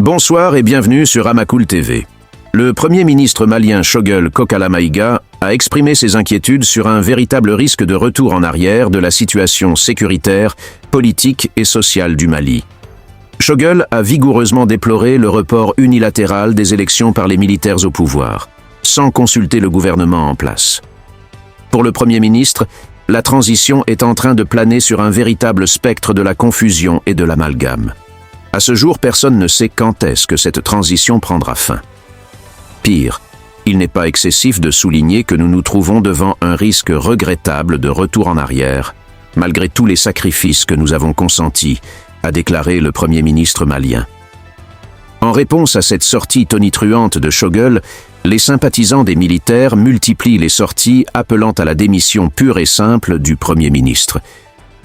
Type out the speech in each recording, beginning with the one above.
Bonsoir et bienvenue sur Amacool TV. Le Premier ministre malien Choguel Kokala Maïga a exprimé ses inquiétudes sur un véritable risque de retour en arrière de la situation sécuritaire, politique et sociale du Mali. Choguel a vigoureusement déploré le report unilatéral des élections par les militaires au pouvoir, sans consulter le gouvernement en place. Pour le Premier ministre, la transition est en train de planer sur un véritable spectre de la confusion et de l'amalgame. À ce jour, personne ne sait quand est-ce que cette transition prendra fin. Pire, il n'est pas excessif de souligner que nous nous trouvons devant un risque regrettable de retour en arrière, malgré tous les sacrifices que nous avons consentis, a déclaré le Premier ministre malien. En réponse à cette sortie tonitruante de Choguel, les sympathisants des militaires multiplient les sorties appelant à la démission pure et simple du Premier ministre.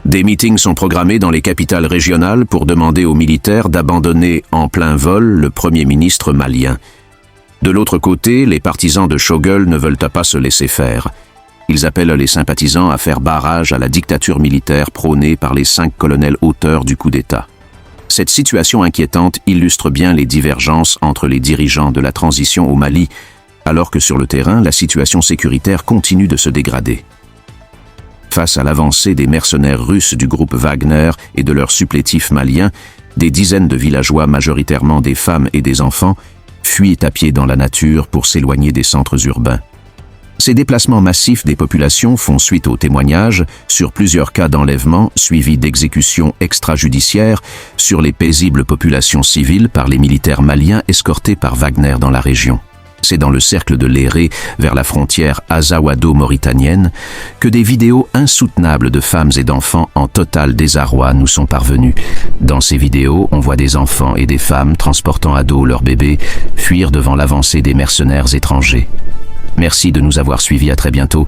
Des meetings sont programmés dans les capitales régionales pour demander aux militaires d'abandonner en plein vol le Premier ministre malien. De l'autre côté, les partisans de Choguel ne veulent pas se laisser faire. Ils appellent les sympathisants à faire barrage à la dictature militaire prônée par les 5 colonels auteurs du coup d'État. Cette situation inquiétante illustre bien les divergences entre les dirigeants de la transition au Mali, alors que sur le terrain, la situation sécuritaire continue de se dégrader. Face à l'avancée des mercenaires russes du groupe Wagner et de leurs supplétifs maliens, des dizaines de villageois, majoritairement des femmes et des enfants, fuient à pied dans la nature pour s'éloigner des centres urbains. Ces déplacements massifs des populations font suite aux témoignages sur plusieurs cas d'enlèvement suivis d'exécutions extrajudiciaires sur les paisibles populations civiles par les militaires maliens escortés par Wagner dans la région. C'est dans le cercle de Léré, vers la frontière azawado-mauritanienne, que des vidéos insoutenables de femmes et d'enfants en total désarroi nous sont parvenues. Dans ces vidéos, on voit des enfants et des femmes transportant à dos leurs bébés fuir devant l'avancée des mercenaires étrangers. Merci de nous avoir suivis, à très bientôt.